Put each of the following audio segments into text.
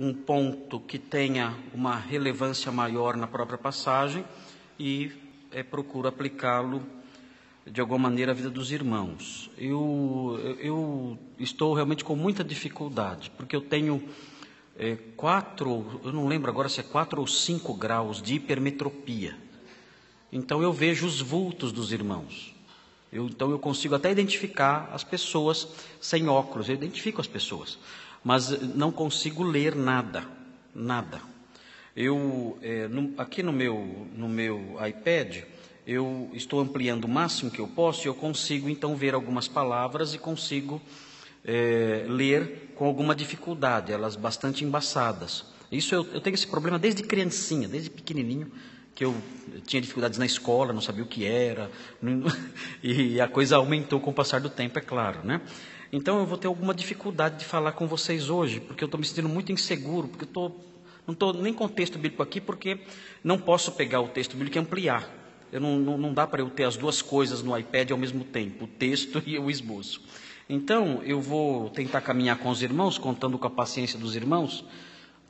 um ponto que tenha uma relevância maior na própria passagem e procuro aplicá-lo de alguma maneira à vida dos irmãos. Eu estou realmente com muita dificuldade, porque eu tenho eu não lembro agora se é 4 ou 5 graus de hipermetropia. Então eu vejo os vultos dos irmãos. Então eu consigo até identificar as pessoas sem óculos, eu identifico as pessoas, mas não consigo ler nada. Aqui no meu iPad, eu estou ampliando o máximo que eu posso e eu consigo então ver algumas palavras e consigo ler com alguma dificuldade, elas bastante embaçadas. Isso eu tenho esse problema desde criancinha, desde pequenininho, que eu tinha dificuldades na escola, não sabia o que era, e a coisa aumentou com o passar do tempo, é claro, né? Então eu vou ter alguma dificuldade de falar com vocês hoje, porque eu estou me sentindo muito inseguro, porque não estou nem com o texto bíblico aqui, porque não posso pegar o texto bíblico e ampliar. Não dá para eu ter as duas coisas no iPad ao mesmo tempo, o texto e o esboço. Então eu vou tentar caminhar com os irmãos, contando com a paciência dos irmãos,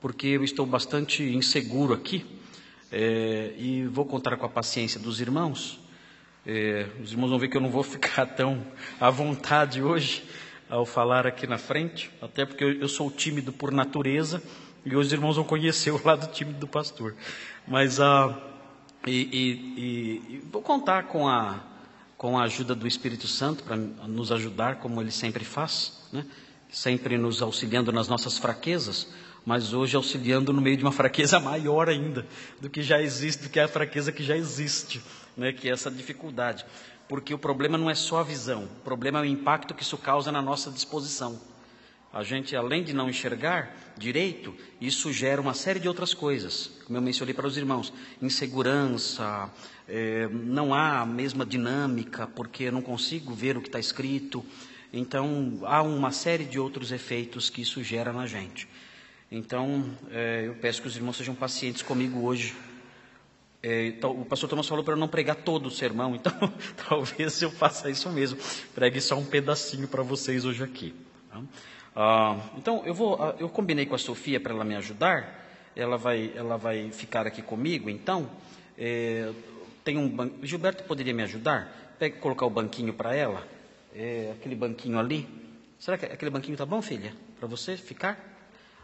porque eu estou bastante inseguro aqui. E vou contar com a paciência dos irmãos. Os irmãos vão ver que eu não vou ficar tão à vontade hoje ao falar aqui na frente, até porque eu sou tímido por natureza, e os irmãos vão conhecer o lado tímido do pastor. Mas vou contar com a ajuda do Espírito Santo para nos ajudar, como ele sempre faz, né? Sempre nos auxiliando nas nossas fraquezas, mas hoje auxiliando no meio de uma fraqueza maior ainda do que já existe, do que a fraqueza que já existe, né? Que é essa dificuldade, porque o problema não é só a visão, o problema é o impacto que isso causa na nossa disposição. A gente, além de não enxergar direito, isso gera uma série de outras coisas, como eu mencionei para os irmãos: insegurança, não há a mesma dinâmica, porque eu não consigo ver o que está escrito. Então, há uma série de outros efeitos que isso gera na gente. Então, eu peço que os irmãos sejam pacientes comigo hoje. O pastor Thomas falou para eu não pregar todo o sermão, então talvez eu faça isso mesmo, pregue só um pedacinho para vocês hoje aqui. Então, eu combinei com a Sofia para ela me ajudar, ela vai ficar aqui comigo, então, Gilberto poderia me ajudar? Colocar o banquinho para ela, aquele banquinho ali. Será que aquele banquinho está bom, filha, para você ficar?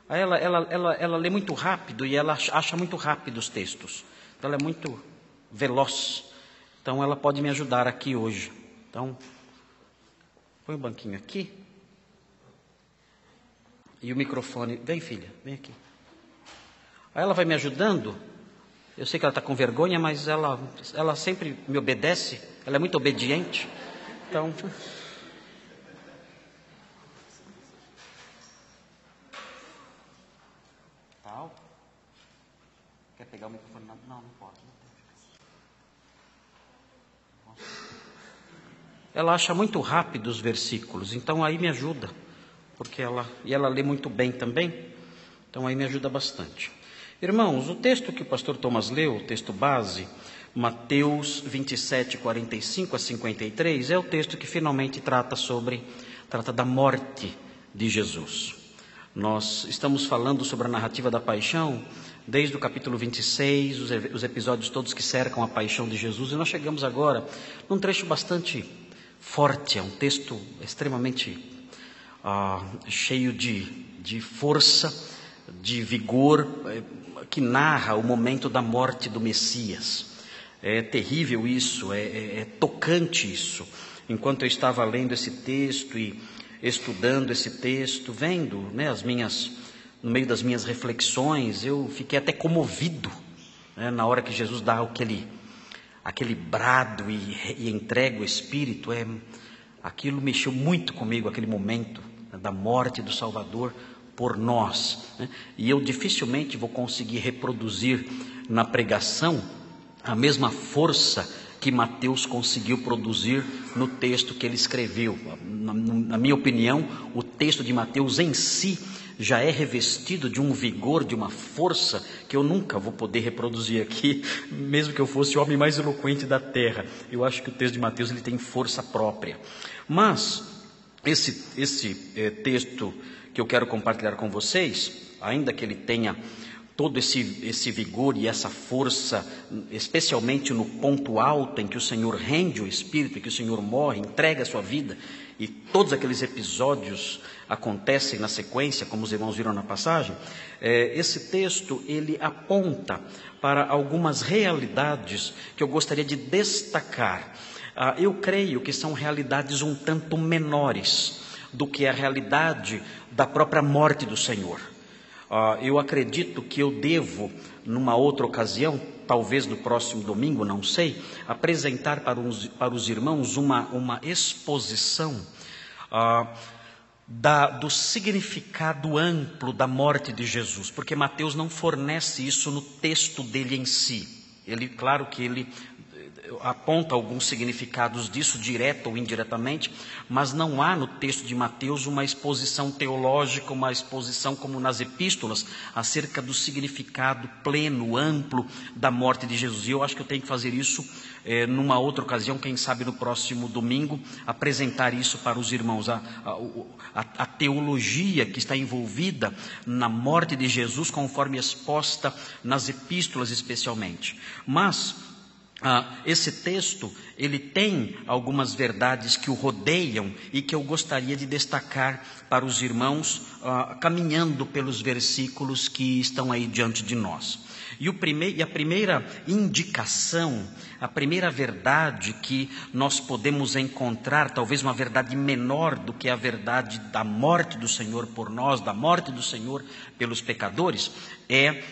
Ela lê muito rápido e ela acha muito rápido os textos. Então, ela é muito veloz. Então, ela pode me ajudar aqui hoje. Então, põe o banquinho aqui. E o microfone. Vem, filha, vem aqui. Aí ela vai me ajudando. Eu sei que ela está com vergonha, mas ela sempre me obedece. Ela é muito obediente. Então... Quer pegar o microfone? Não pode. Ela acha muito rápido os versículos, então aí me ajuda, porque ela lê muito bem também, então aí me ajuda bastante. Irmãos, o texto que o pastor Thomas leu, o texto base, Mateus 27, 45 a 53, é o texto que finalmente trata da morte de Jesus. Nós estamos falando sobre a narrativa da paixão, desde o capítulo 26, os episódios todos que cercam a paixão de Jesus, e nós chegamos agora num trecho bastante forte, é um texto extremamente cheio de força, de vigor, que narra o momento da morte do Messias. É terrível isso, é tocante isso. Enquanto eu estava lendo esse texto e estudando esse texto, vendo, né, no meio das minhas reflexões, eu fiquei até comovido, né, na hora que Jesus dá aquele brado e entrega o Espírito. Aquilo mexeu muito comigo, aquele momento, né, da morte do Salvador por nós, né? E eu dificilmente vou conseguir reproduzir na pregação a mesma força que Mateus conseguiu produzir no texto que ele escreveu. Na minha opinião, o texto de Mateus em si já é revestido de um vigor, de uma força que eu nunca vou poder reproduzir aqui, mesmo que eu fosse o homem mais eloquente da terra. Eu acho que o texto de Mateus ele tem força própria. Mas esse texto que eu quero compartilhar com vocês, ainda que ele tenha todo esse vigor e essa força, especialmente no ponto alto em que o Senhor rende o Espírito, em que o Senhor morre, entrega a sua vida, e todos aqueles episódios acontecem na sequência, como os irmãos viram na passagem, esse texto, ele aponta para algumas realidades que eu gostaria de destacar. Eu creio que são realidades um tanto menores do que a realidade da própria morte do Senhor. Eu acredito que eu devo, numa outra ocasião, talvez no próximo domingo, não sei, apresentar para os irmãos uma exposição do significado amplo da morte de Jesus, porque Mateus não fornece isso no texto dele em si. Claro que ele aponta alguns significados disso, direto ou indiretamente, mas não há no texto de Mateus uma exposição teológica, uma exposição como nas epístolas, acerca do significado pleno, amplo da morte de Jesus. E eu acho que eu tenho que fazer isso numa outra ocasião, quem sabe no próximo domingo, apresentar isso para os irmãos, a teologia que está envolvida na morte de Jesus, conforme exposta nas epístolas especialmente. Mas esse texto, ele tem algumas verdades que o rodeiam e que eu gostaria de destacar para os irmãos, caminhando pelos versículos que estão aí diante de nós. E a primeira indicação, a primeira verdade que nós podemos encontrar, talvez uma verdade menor do que a verdade da morte do Senhor por nós, da morte do Senhor pelos pecadores, é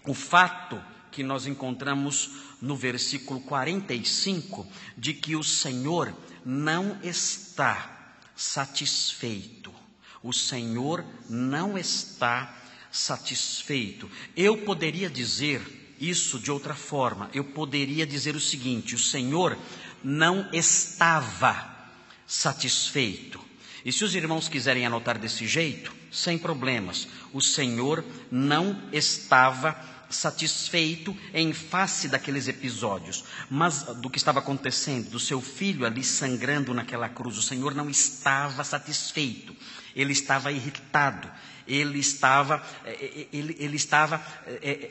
o fato que nós encontramos no versículo 45, de que o Senhor não está satisfeito. O Senhor não está satisfeito. Eu poderia dizer isso de outra forma. Eu poderia dizer o seguinte: o Senhor não estava satisfeito. E se os irmãos quiserem anotar desse jeito, sem problemas. O Senhor não estava satisfeito em face daqueles episódios, mas do que estava acontecendo, do seu filho ali sangrando naquela cruz. O Senhor não estava satisfeito, ele estava irritado, ele estava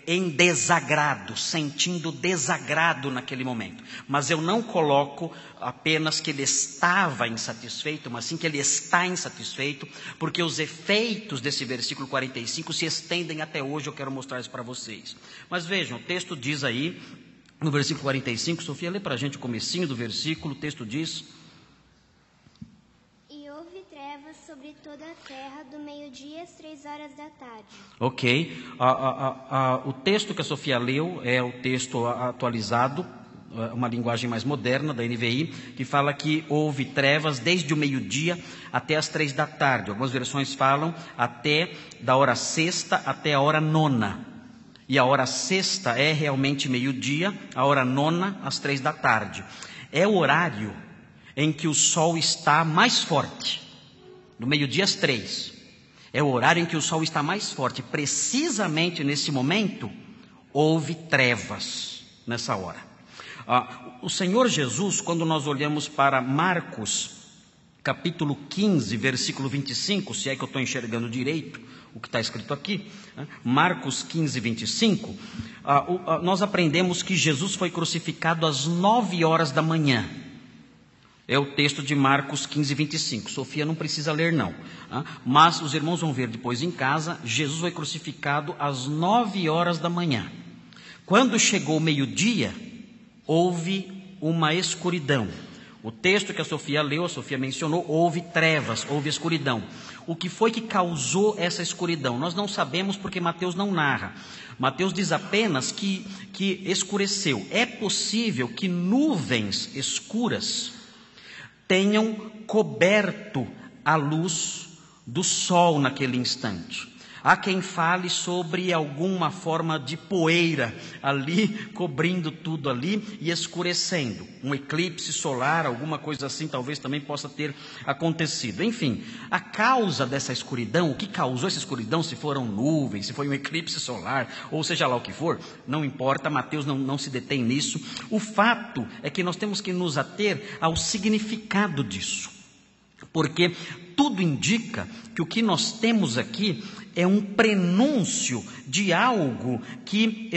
em desagrado, sentindo desagrado naquele momento. Mas eu não coloco apenas que ele estava insatisfeito, mas sim que ele está insatisfeito, porque os efeitos desse versículo 45 se estendem até hoje. Eu quero mostrar isso para vocês. Mas vejam, o texto diz aí, no versículo 45, Sofia, lê para a gente o comecinho do versículo. O texto diz: sobre toda a terra, do meio-dia às 3h da tarde. Ok. O texto que a Sofia leu é o texto atualizado, uma linguagem mais moderna, da NVI, que fala que houve trevas desde o meio-dia até as 3 da tarde. Algumas versões falam até da hora sexta até a hora nona. E a hora sexta é realmente meio-dia, a hora nona às 3 da tarde. É o horário em que o sol está mais forte. Do meio-dia às 3, é o horário em que o sol está mais forte. Precisamente nesse momento, houve trevas nessa hora. O Senhor Jesus, quando nós olhamos para Marcos, capítulo 15, versículo 25, se é que eu estou enxergando direito o que está escrito aqui, né? Marcos 15, 25, nós aprendemos que Jesus foi crucificado às 9h da manhã. É o texto de Marcos 15, 25. Sofia não precisa ler não, mas os irmãos vão ver depois em casa. Jesus foi crucificado às 9h da manhã. Quando chegou o meio-dia, houve uma escuridão. O texto que a Sofia leu, a Sofia mencionou, houve trevas, houve escuridão. O que foi que causou essa escuridão? Nós não sabemos, porque Mateus não narra. Mateus diz apenas que escureceu. É possível que nuvens escuras tenham coberto a luz do sol naquele instante. Há quem fale sobre alguma forma de poeira ali, cobrindo tudo ali e escurecendo. Um eclipse solar, alguma coisa assim, talvez também possa ter acontecido. Enfim, a causa dessa escuridão, o que causou essa escuridão, se foram nuvens, se foi um eclipse solar, ou seja lá o que for, não importa, Mateus não se detém nisso. O fato é que nós temos que nos ater ao significado disso. Porque tudo indica que o que nós temos aqui é um prenúncio de algo que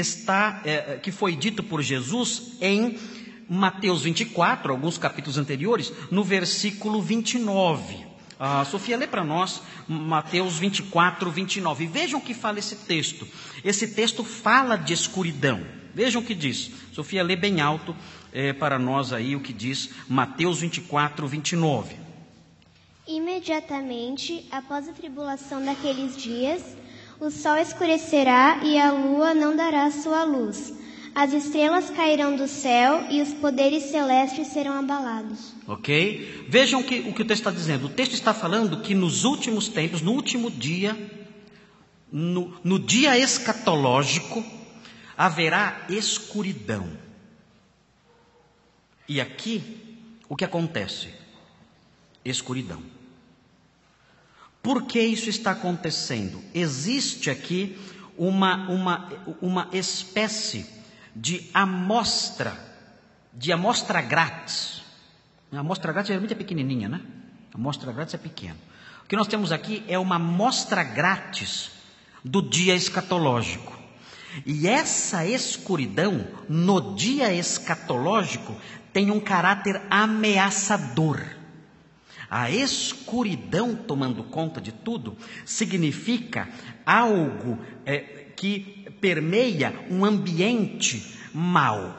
foi dito por Jesus em Mateus 24, alguns capítulos anteriores, no versículo 29. A Sofia lê para nós Mateus 24, 29. Vejam o que fala esse texto. Esse texto fala de escuridão. Vejam o que diz. Sofia lê bem alto para nós aí o que diz Mateus 24, 29. Imediatamente, após a tribulação daqueles dias, o sol escurecerá e a lua não dará sua luz. As estrelas cairão do céu e os poderes celestes serão abalados. Ok? Vejam o que o texto está dizendo. O texto está falando que nos últimos tempos, no último dia, no dia escatológico, haverá escuridão. E aqui, o que acontece? Escuridão. Por que isso está acontecendo? Existe aqui uma espécie de amostra grátis. A amostra grátis geralmente é pequenininha, né? A amostra grátis é pequena. O que nós temos aqui é uma amostra grátis do dia escatológico. E essa escuridão, no dia escatológico, tem um caráter ameaçador. A escuridão tomando conta de tudo significa algo que permeia um ambiente mau,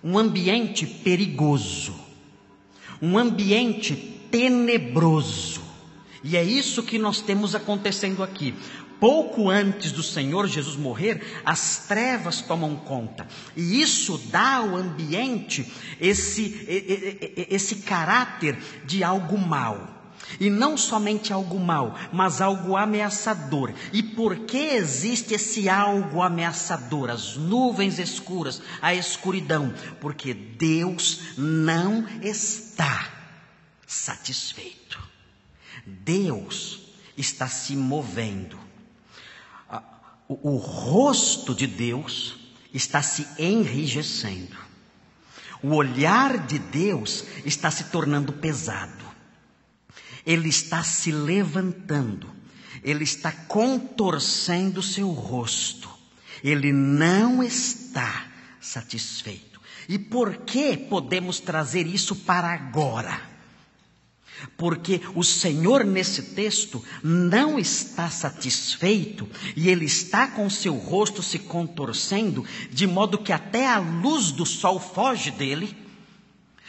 um ambiente perigoso, um ambiente tenebroso. E é isso que nós temos acontecendo aqui. Pouco antes do Senhor Jesus morrer, as trevas tomam conta. E isso dá ao ambiente esse caráter de algo mau. E não somente algo mau, mas algo ameaçador. E por que existe esse algo ameaçador? As nuvens escuras, a escuridão. Porque Deus não está satisfeito. Deus está se movendo. O rosto de Deus está se enrijecendo. O olhar de Deus está se tornando pesado. Ele está se levantando. Ele está contorcendo seu rosto. Ele não está satisfeito. E por que podemos trazer isso para agora? Porque o Senhor nesse texto não está satisfeito e Ele está com seu rosto se contorcendo, de modo que até a luz do sol foge dele,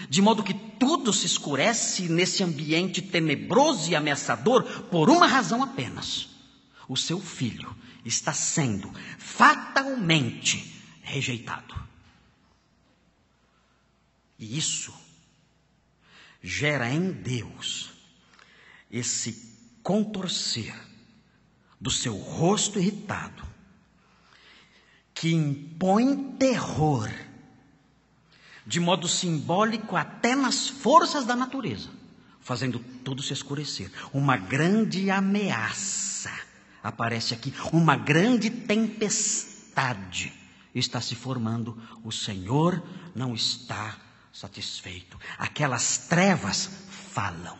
de modo que tudo se escurece nesse ambiente tenebroso e ameaçador por uma razão apenas: o seu filho está sendo fatalmente rejeitado. E isso gera em Deus esse contorcer do seu rosto irritado, que impõe terror, de modo simbólico até nas forças da natureza, fazendo tudo se escurecer. Uma grande ameaça aparece aqui, uma grande tempestade está se formando. O Senhor não está satisfeito. Aquelas trevas falam.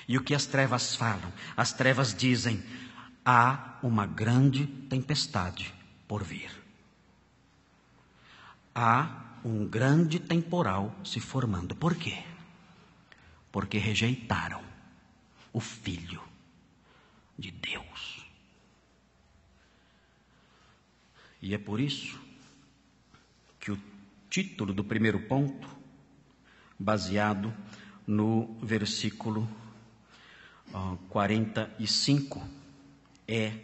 E o que as trevas falam? As trevas dizem: há uma grande tempestade por vir. Há um grande temporal se formando. Por quê? Porque rejeitaram o Filho de Deus. E é por isso que o título do primeiro ponto, baseado no versículo 45, é: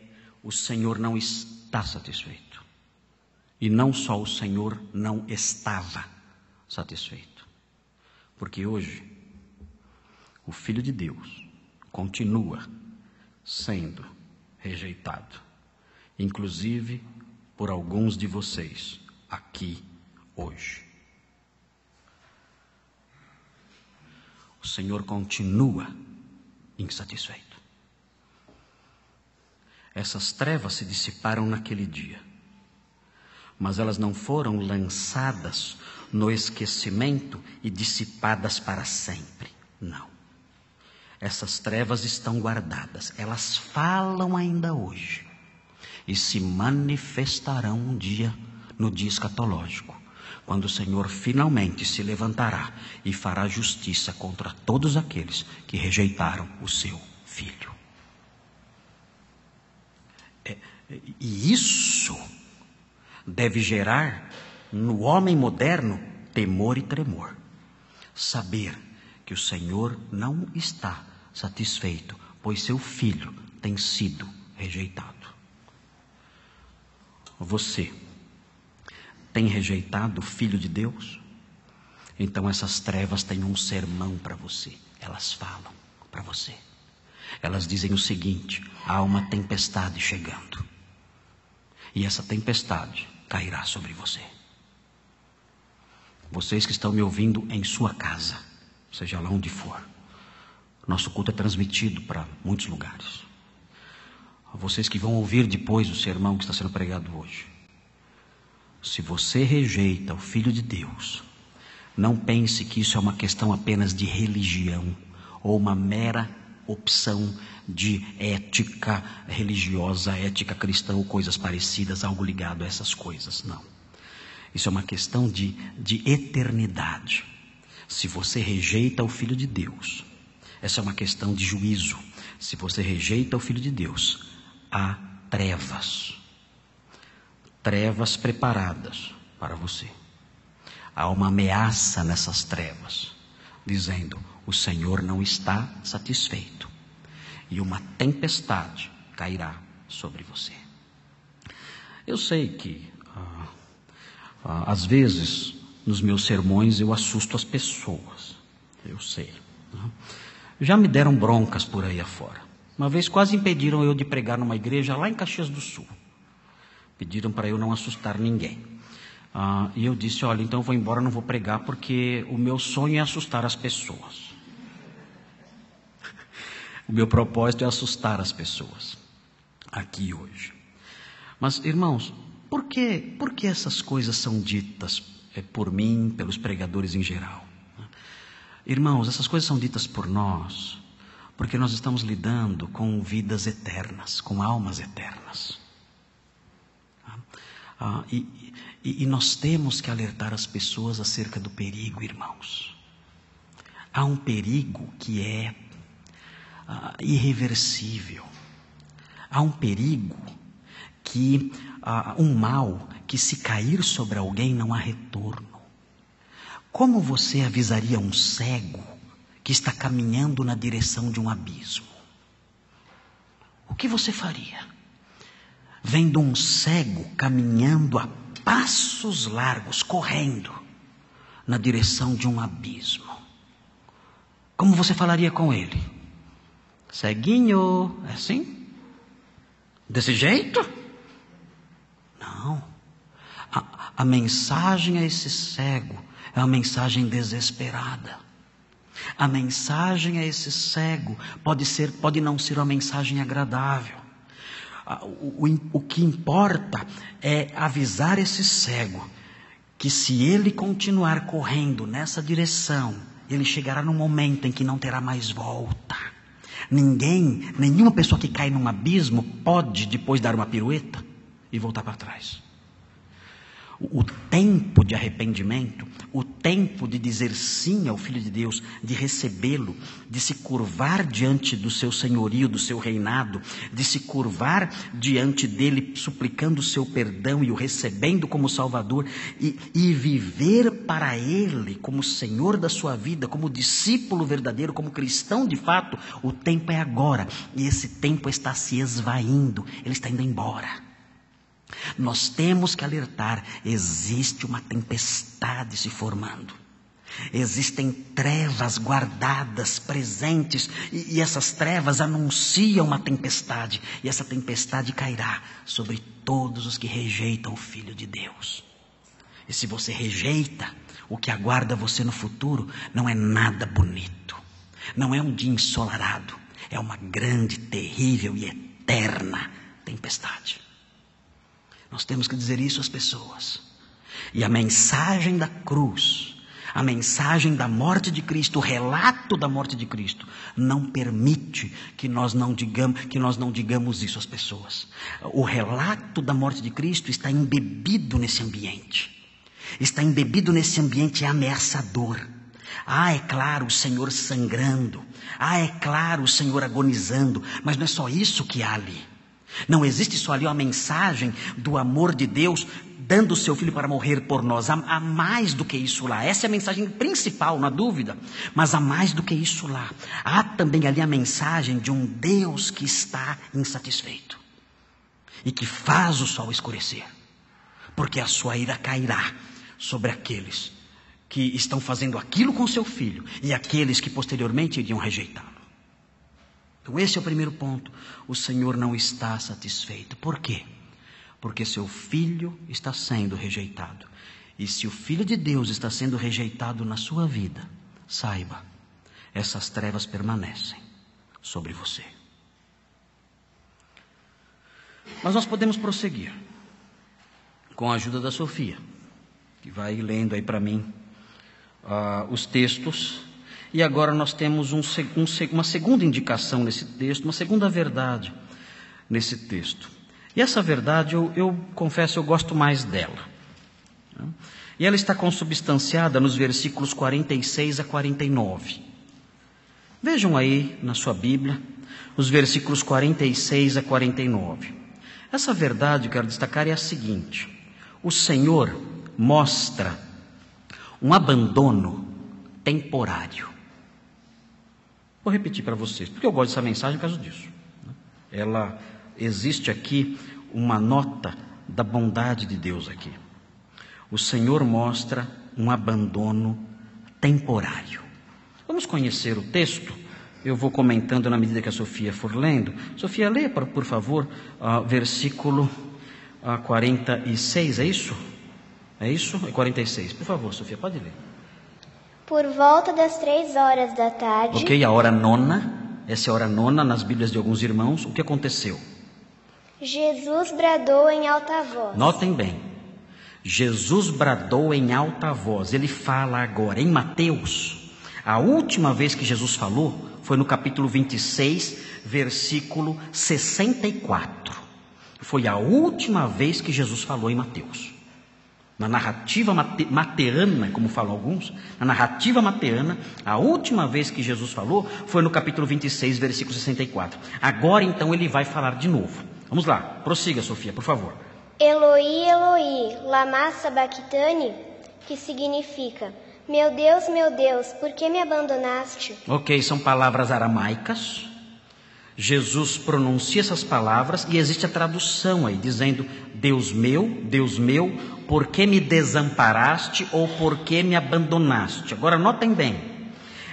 o Senhor não está satisfeito. E não só o Senhor não estava satisfeito, porque hoje o Filho de Deus continua sendo rejeitado, inclusive por alguns de vocês aqui hoje. O Senhor continua insatisfeito. Essas trevas se dissiparam naquele dia, mas elas não foram lançadas no esquecimento e dissipadas para sempre. Não. Essas trevas estão guardadas, elas falam ainda hoje e se manifestarão um dia, no dia escatológico, quando o Senhor finalmente se levantará e fará justiça contra todos aqueles que rejeitaram o seu Filho. E isso deve gerar no homem moderno temor e tremor. Saber que o Senhor não está satisfeito, pois seu Filho tem sido rejeitado. Você tem rejeitado o Filho de Deus? Então essas trevas têm um sermão para você. Elas falam para você. Elas dizem o seguinte: há uma tempestade chegando. E essa tempestade cairá sobre você. Vocês que estão me ouvindo em sua casa, seja lá onde for. Nosso culto é transmitido para muitos lugares. Vocês que vão ouvir depois o sermão que está sendo pregado hoje. Se você rejeita o Filho de Deus, não pense que isso é uma questão apenas de religião ou uma mera opção de ética religiosa, ética cristã ou coisas parecidas, algo ligado a essas coisas. Não. Isso é uma questão de eternidade. Se você rejeita o Filho de Deus, essa é uma questão de juízo. Se você rejeita o Filho de Deus, há trevas. Trevas preparadas para você. Há uma ameaça nessas trevas, dizendo: o Senhor não está satisfeito. E uma tempestade cairá sobre você. Eu sei que, às vezes, nos meus sermões eu assusto as pessoas. Eu sei. Já me deram broncas por aí afora. Uma vez quase impediram eu de pregar numa igreja lá em Caxias do Sul. Pediram para eu não assustar ninguém. E eu disse: olha, então eu vou embora, não vou pregar, porque o meu sonho é assustar as pessoas. O meu propósito é assustar as pessoas aqui hoje. Mas, irmãos, por que essas coisas são ditas por mim, pelos pregadores em geral? Irmãos, essas coisas são ditas por nós, porque nós estamos lidando com vidas eternas, com almas eternas. E nós temos que alertar as pessoas acerca do perigo, irmãos. Há um perigo que é irreversível. Há um perigo que, um mal que, se cair sobre alguém, não há retorno. Como você avisaria um cego que está caminhando na direção de um abismo? O que você faria? Vendo um cego caminhando a passos largos, correndo na direção de um abismo, como você falaria com ele? Ceguinho, é assim? Desse jeito? Não. A mensagem a esse cego é uma mensagem desesperada. A mensagem a esse cego pode não ser uma mensagem agradável. O que importa é avisar esse cego que, se ele continuar correndo nessa direção, ele chegará num momento em que não terá mais volta. Nenhuma pessoa que cai num abismo pode depois dar uma pirueta e voltar para trás. O tempo de arrependimento, o tempo de dizer sim ao Filho de Deus, de recebê-lo, de se curvar diante do seu senhorio, do seu reinado, de se curvar diante dele, suplicando o seu perdão e o recebendo como Salvador, e viver para ele como Senhor da sua vida, como discípulo verdadeiro, como cristão de fato. O tempo é agora, e esse tempo está se esvaindo, ele está indo embora. Nós temos que alertar: existe uma tempestade se formando. Existem trevas guardadas, presentes, e essas trevas anunciam uma tempestade, e essa tempestade cairá sobre todos os que rejeitam o Filho de Deus. E se você rejeita, o que aguarda você no futuro não é nada bonito, não é um dia ensolarado, é uma grande, terrível e eterna tempestade. Nós temos que dizer isso às pessoas. E a mensagem da cruz, A mensagem da morte de Cristo, o relato da morte de Cristo, não permite que nós não digamos isso às pessoas. O relato da morte de Cristo está embebido nesse ambiente. Está embebido nesse ambiente ameaçador. É claro, o Senhor sangrando. É claro, o Senhor agonizando. Mas não é só isso que há ali. Não existe só ali uma mensagem do amor de Deus dando o seu Filho para morrer por nós. Há mais do que isso lá. Essa é a mensagem principal, não há dúvida. Mas há mais do que isso lá. Há também ali a mensagem de um Deus que está insatisfeito. E que faz o sol escurecer. Porque a sua ira cairá sobre aqueles que estão fazendo aquilo com seu Filho. E aqueles que posteriormente iriam rejeitá-lo. Então esse é o primeiro ponto. O Senhor não está satisfeito. Por quê? Porque seu Filho está sendo rejeitado. E se o Filho de Deus está sendo rejeitado na sua vida, saiba, essas trevas permanecem sobre você. Mas nós podemos prosseguir com a ajuda da Sofia, que vai lendo aí para mim os textos. E agora nós temos uma segunda indicação nesse texto, uma segunda verdade nesse texto. E essa verdade, eu confesso, eu gosto mais dela. E ela está consubstanciada nos versículos 46 a 49. Vejam aí na sua Bíblia, os versículos 46 a 49. Essa verdade que eu quero destacar é a seguinte: o Senhor mostra um abandono temporário. Vou repetir para vocês, porque eu gosto dessa mensagem por causa disso. Ela existe aqui uma nota da bondade de Deus aqui. O Senhor mostra um abandono temporário. Vamos conhecer o texto. Eu vou comentando na medida que a Sofia for lendo. Sofia, leia, por favor, versículo 46, é isso? É isso? É 46. Por favor, Sofia, pode ler. Por volta das 3h da tarde... Ok, a hora nona. Essa é a hora nona nas Bíblias de alguns irmãos. O que aconteceu? Jesus bradou em alta voz. Notem bem. Jesus bradou em alta voz. Ele fala agora em Mateus. A última vez que Jesus falou foi no capítulo 26, versículo 64. Foi a última vez que Jesus falou em Mateus. Na narrativa mateana, como falam alguns, na narrativa mateana, a última vez que Jesus falou foi no capítulo 26, versículo 64. Agora então ele vai falar de novo. Vamos lá, prossiga, Sofia, por favor. Eloi, Eloi, lama sabachthani, que significa: meu Deus, por que me abandonaste? Ok, são palavras aramaicas. Jesus pronuncia essas palavras e existe a tradução aí, dizendo: Deus meu, por que me desamparaste ou por que me abandonaste? Agora notem bem,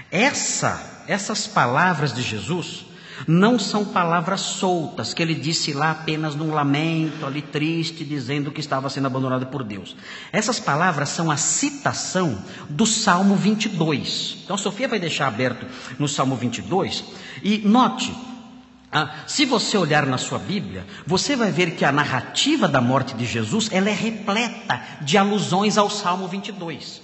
essas palavras de Jesus não são palavras soltas, que ele disse lá apenas num lamento ali triste, dizendo que estava sendo abandonado por Deus. Essas palavras são a citação do Salmo 22. Então a Sofia vai deixar aberto no Salmo 22 e note, se você olhar na sua Bíblia, você vai ver que a narrativa da morte de Jesus, ela é repleta de alusões ao Salmo 22.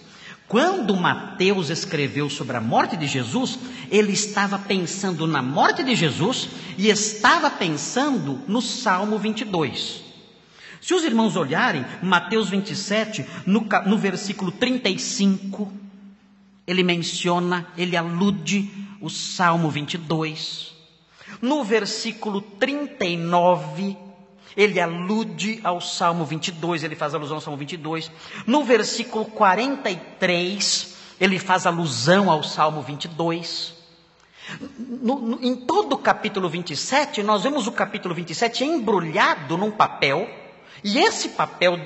Quando Mateus escreveu sobre a morte de Jesus, ele estava pensando na morte de Jesus e estava pensando no Salmo 22. Se os irmãos olharem, Mateus 27, no versículo 35, ele alude o Salmo 22. No versículo 39, ele alude ao Salmo 22, ele faz alusão ao Salmo 22. No versículo 43, ele faz alusão ao Salmo 22. Em todo o capítulo 27, nós vemos o capítulo 27 embrulhado num papel, e esse papel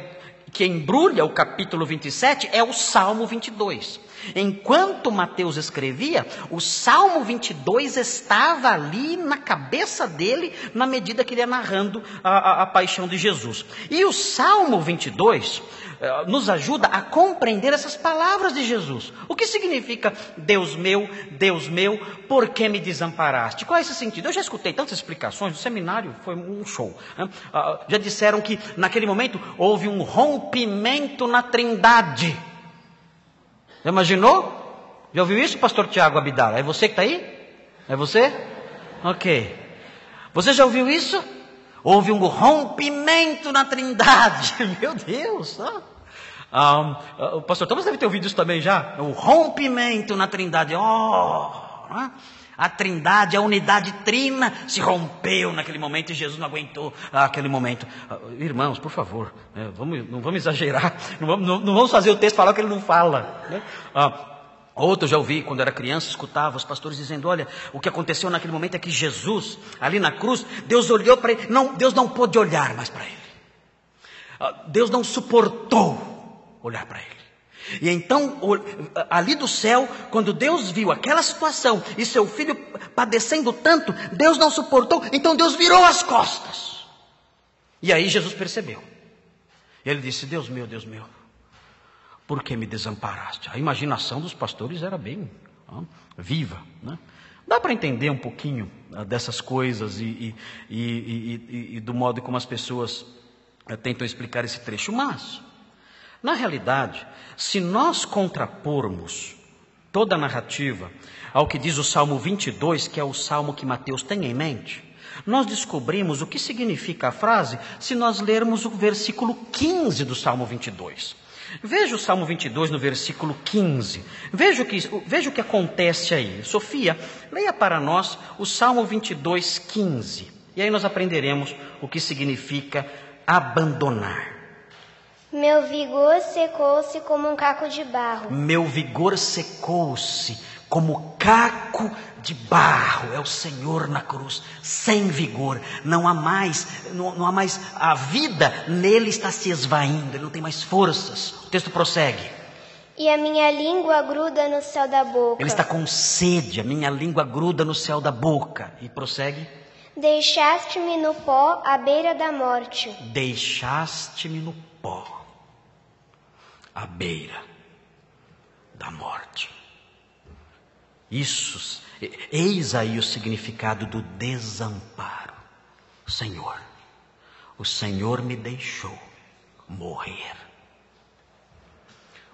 que embrulha o capítulo 27 é o Salmo 22. Enquanto Mateus escrevia, o Salmo 22 estava ali na cabeça dele, na medida que ele ia narrando a paixão de Jesus. E o Salmo 22 nos ajuda a compreender essas palavras de Jesus. O que significa Deus meu, por que me desamparaste? Qual é esse sentido? Eu já escutei tantas explicações, no seminário foi um show. Já disseram que naquele momento houve um rompimento na Trindade. Já imaginou? Já ouviu isso, pastor Tiago Abdala? É você que está aí? É você? Ok. Você já ouviu isso? Houve um rompimento na Trindade. Meu Deus. O pastor Thomas deve ter ouvido isso também já. O rompimento na Trindade. A Trindade, a unidade trina se rompeu naquele momento e Jesus não aguentou aquele momento. Irmãos, por favor, não vamos exagerar. Não vamos fazer o texto falar o que ele não fala. Né? Outro já ouvi, quando era criança, escutava os pastores dizendo, olha, o que aconteceu naquele momento é que Jesus, ali na cruz, Deus olhou para ele, Deus não pôde olhar mais para ele. Deus não suportou olhar para ele. E então, ali do céu, quando Deus viu aquela situação e seu filho padecendo tanto, Deus não suportou, então Deus virou as costas. E aí Jesus percebeu. Ele disse, Deus meu, por que me desamparaste? A imaginação dos pastores era bem viva, né? Dá para entender um pouquinho dessas coisas e do modo como as pessoas tentam explicar esse trecho, mas, na realidade, se nós contrapormos toda a narrativa ao que diz o Salmo 22, que é o salmo que Mateus tem em mente, nós descobrimos o que significa a frase se nós lermos o versículo 15 do Salmo 22. Veja o Salmo 22 no versículo 15. Veja o que acontece aí. Sofia, leia para nós o Salmo 22, 15. E aí nós aprenderemos o que significa abandonar. Meu vigor secou-se como um caco de barro. Meu vigor secou-se como caco de barro. É o Senhor na cruz, sem vigor. Não há mais, a vida nele está se esvaindo, ele não tem mais forças. O texto prossegue. E a minha língua gruda no céu da boca. Ele está com sede, a minha língua gruda no céu da boca. E prossegue. Deixaste-me no pó à beira da morte. Deixaste-me no pó à beira da morte. Eis aí o significado do desamparo. Senhor, o Senhor me deixou morrer.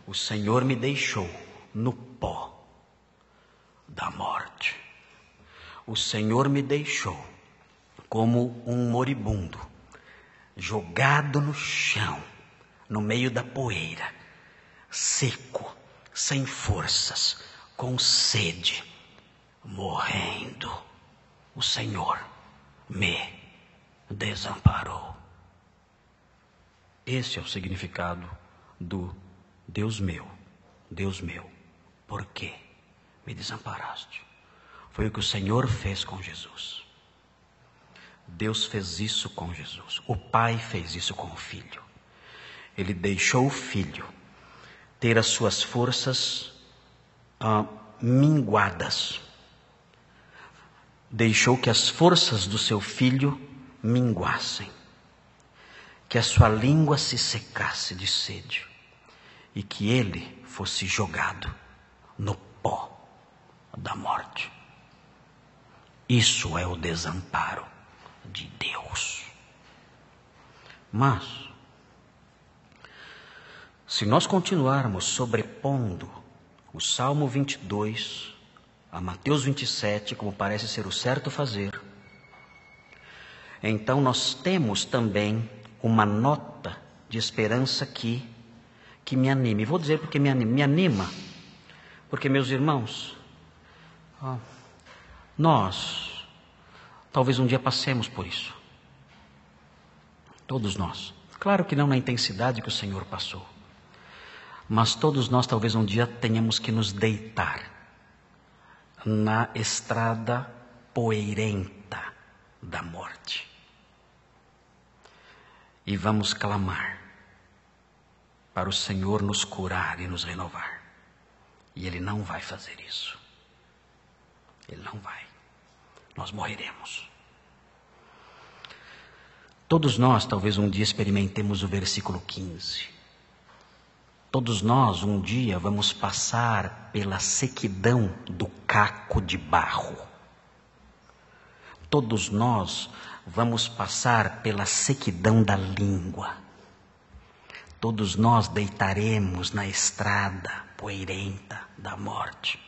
O Senhor me deixou no pó da morte. O Senhor me deixou como um moribundo, jogado no chão, no meio da poeira, seco, sem forças, com sede, morrendo. O Senhor me desamparou. Esse é o significado do Deus meu, por que me desamparaste? Foi o que o Senhor fez com Jesus. Deus fez isso com Jesus. O Pai fez isso com o Filho. Ele deixou o Filho ter as suas forças minguadas. Deixou que as forças do seu filho minguassem, que a sua língua se secasse de sede e que ele fosse jogado no pó da morte. Isso é o desamparo de Deus. Mas, se nós continuarmos sobrepondo o Salmo 22 a Mateus 27, como parece ser o certo fazer, então nós temos também uma nota de esperança que me anime. Vou dizer porque me anima, porque, meus irmãos, nós talvez um dia passemos por isso. Todos nós. Claro que não na intensidade que o Senhor passou, mas todos nós talvez um dia tenhamos que nos deitar na estrada poeirenta da morte. E vamos clamar para o Senhor nos curar e nos renovar. E Ele não vai fazer isso. Ele não vai. Nós morreremos. Todos nós talvez um dia experimentemos o versículo 15. Todos nós um dia vamos passar pela sequidão do caco de barro. Todos nós vamos passar pela sequidão da língua. todos nós deitaremos na estrada poeirenta da morte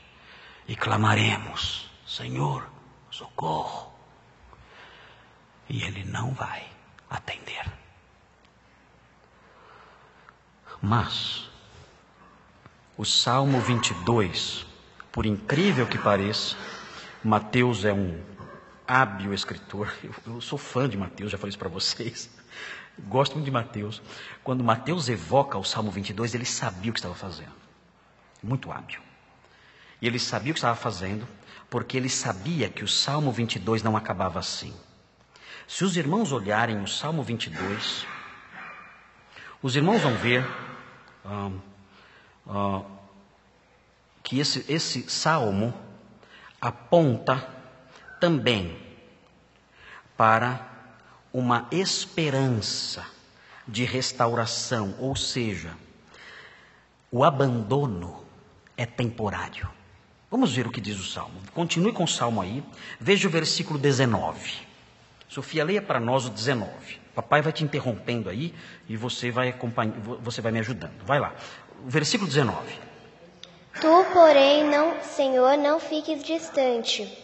e clamaremos: Senhor, socorro. E Ele não vai atender. Mas o Salmo 22, por incrível que pareça, Mateus é um hábil escritor. Eu sou fã de Mateus, já falei isso para vocês. Gosto muito de Mateus. Quando Mateus evoca o Salmo 22, ele sabia o que estava fazendo. Muito hábil. E ele sabia o que estava fazendo, porque ele sabia que o Salmo 22 não acabava assim. Se os irmãos olharem o Salmo 22, os irmãos vão ver que esse salmo aponta também para uma esperança de restauração, ou seja, o abandono é temporário. Vamos ver o que diz o Salmo. Continue com o Salmo aí, veja o versículo 19. Sofia, leia para nós o 19. Papai vai te interrompendo aí e você vai me ajudando. Vai lá, o versículo 19. Tu, porém, Senhor, não fiques distante.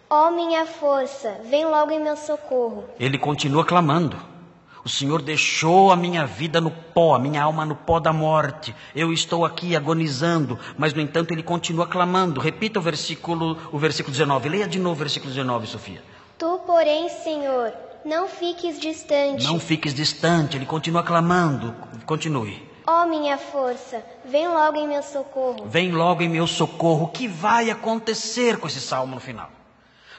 Ó minha força, vem logo em meu socorro. Ele continua clamando. O Senhor deixou a minha vida no pó, a minha alma no pó da morte. Eu estou aqui agonizando, mas no entanto ele continua clamando. Repita o versículo 19. Leia de novo o versículo 19, Sofia. Tu, porém, Senhor, não fiques distante. Não fiques distante, ele continua clamando. Continue. Ó minha força, vem logo em meu socorro. Vem logo em meu socorro. O que vai acontecer com esse salmo no final?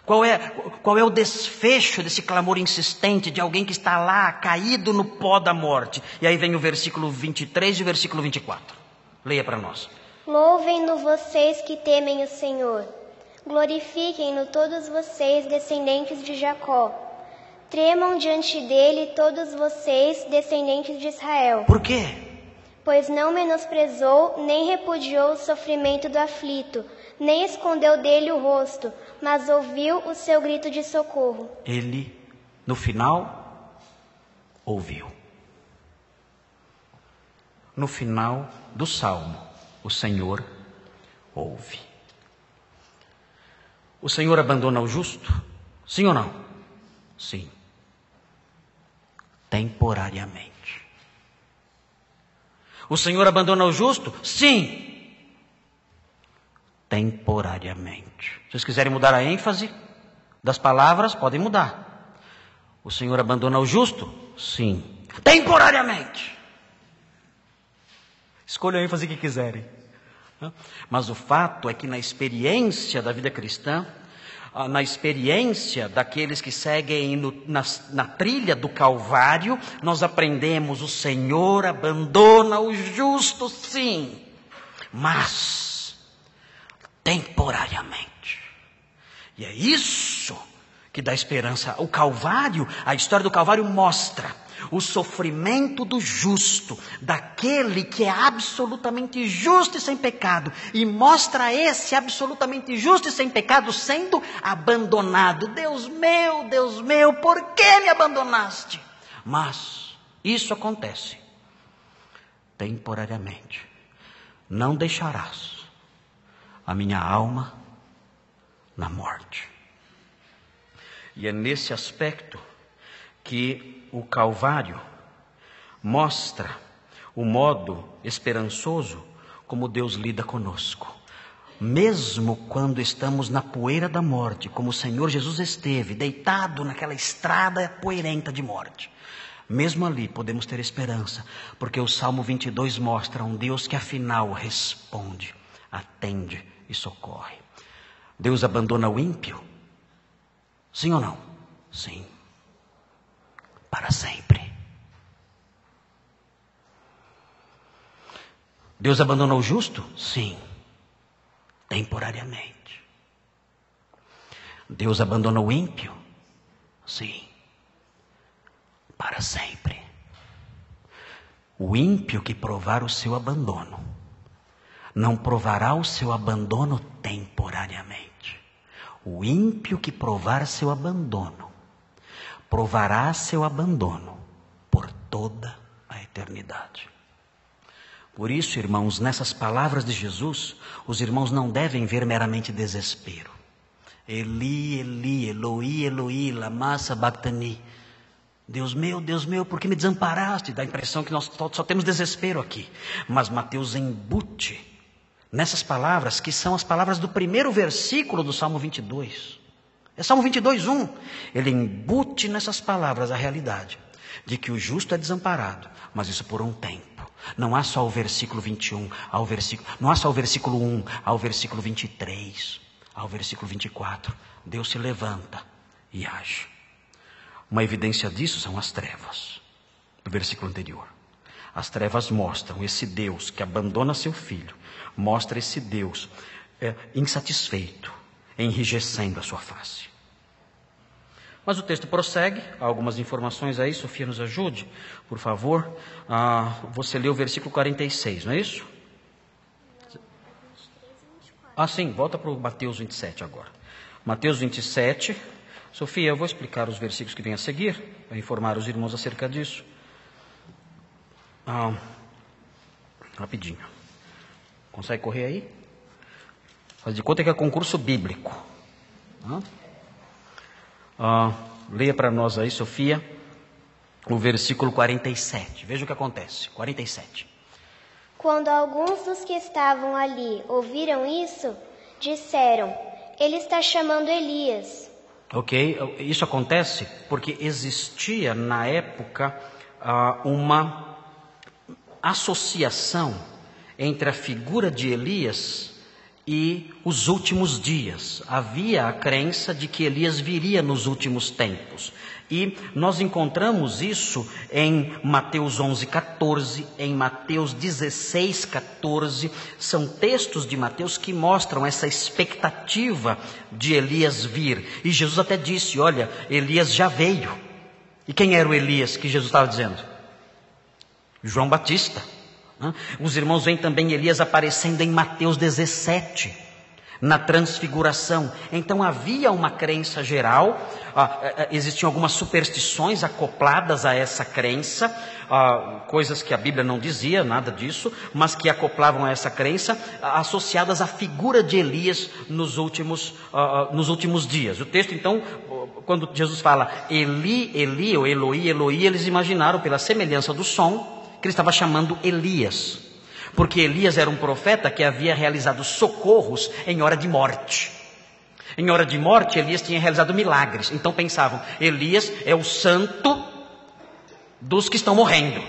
Qual é o desfecho desse clamor insistente de alguém que está lá, caído no pó da morte? E aí vem o versículo 23 e o versículo 24. Leia para nós. Louvem-no vocês que temem o Senhor. Glorifiquem-no todos vocês, descendentes de Jacó. Tremam diante dele todos vocês, descendentes de Israel. Por quê? Pois não menosprezou, nem repudiou o sofrimento do aflito, nem escondeu dele o rosto, mas ouviu o seu grito de socorro. Ele, no final, ouviu. No final do Salmo, o Senhor ouve. O Senhor abandona o justo? Sim ou não? Sim. Temporariamente. O Senhor abandona o justo? Sim. Temporariamente. Se vocês quiserem mudar a ênfase das palavras, podem mudar. O Senhor abandona o justo? Sim. Temporariamente. Escolham a ênfase que quiserem. Mas o fato é que na experiência da vida cristã, na experiência daqueles que seguem na trilha do Calvário, nós aprendemos: o Senhor abandona o justo, sim, mas temporariamente. E é isso que dá esperança. O Calvário, a história do Calvário mostra o sofrimento do justo, daquele que é absolutamente justo e sem pecado, e mostra esse absolutamente justo e sem pecado sendo abandonado. Deus meu, por que me abandonaste? Mas isso acontece temporariamente. Não deixarás a minha alma na morte. E é nesse aspecto que o Calvário mostra o modo esperançoso como Deus lida conosco. Mesmo quando estamos na poeira da morte, como o Senhor Jesus esteve, deitado naquela estrada poeirenta de morte, mesmo ali podemos ter esperança, porque o Salmo 22 mostra um Deus que afinal responde, atende e socorre. Deus abandona o ímpio? Sim ou não? Sim. Para sempre. Deus abandona o justo? Sim. Temporariamente. Deus abandona o ímpio? Sim. Para sempre. O ímpio que provar o seu abandono não provará o seu abandono temporariamente. O ímpio que provar seu abandono provará seu abandono por toda a eternidade. Por isso, irmãos, nessas palavras de Jesus, os irmãos não devem ver meramente desespero. Eli, Eli, Eloi, Eloi, lama sabachthani. Deus meu, por que me desamparaste? Dá a impressão que nós só temos desespero aqui. Mas Mateus embute nessas palavras, que são as palavras do primeiro versículo do Salmo 22. É Salmo 22, 1. Ele embute nessas palavras a realidade de que o justo é desamparado, mas isso por um tempo. Não há só o versículo 21, não há só o versículo 1 ao versículo 23, ao versículo 24. Deus se levanta e age. Uma evidência disso são as trevas, do versículo anterior. As trevas mostram esse Deus que abandona seu filho, mostra esse Deus insatisfeito, enrijecendo a sua face. Mas o texto prossegue, há algumas informações aí, Sofia nos ajude, por favor. Você lê o versículo 46, não é isso? Sim, volta para o Mateus 27 agora. Mateus 27, Sofia, eu vou explicar os versículos que vêm a seguir, para informar os irmãos acerca disso. Rapidinho. Consegue correr aí? Faz de conta que é concurso bíblico. Leia para nós aí, Sofia, o versículo 47. Veja o que acontece. 47. Quando alguns dos que estavam ali ouviram isso, disseram: ele está chamando Elias. Ok, isso acontece porque existia na época uma associação entre a figura de Elias e os últimos dias. Havia a crença de que Elias viria nos últimos tempos. E nós encontramos isso em Mateus 11:14, em Mateus 16:14. São textos de Mateus que mostram essa expectativa de Elias vir. E Jesus até disse: olha, Elias já veio. E quem era o Elias que Jesus estava dizendo? João Batista. Os irmãos veem também Elias aparecendo em Mateus 17, na transfiguração. Então havia uma crença geral, existiam algumas superstições acopladas a essa crença, coisas que a Bíblia não dizia, nada disso, mas que acoplavam a essa crença, associadas à figura de Elias nos últimos dias. O texto então, quando Jesus fala Eli, Eli, ou Eloi, Eloi, eles imaginaram pela semelhança do som, que ele estava chamando Elias, porque Elias era um profeta que havia realizado socorros em hora de morte. Em hora de morte, Elias tinha realizado milagres. Então pensavam, Elias é o santo dos que estão morrendo.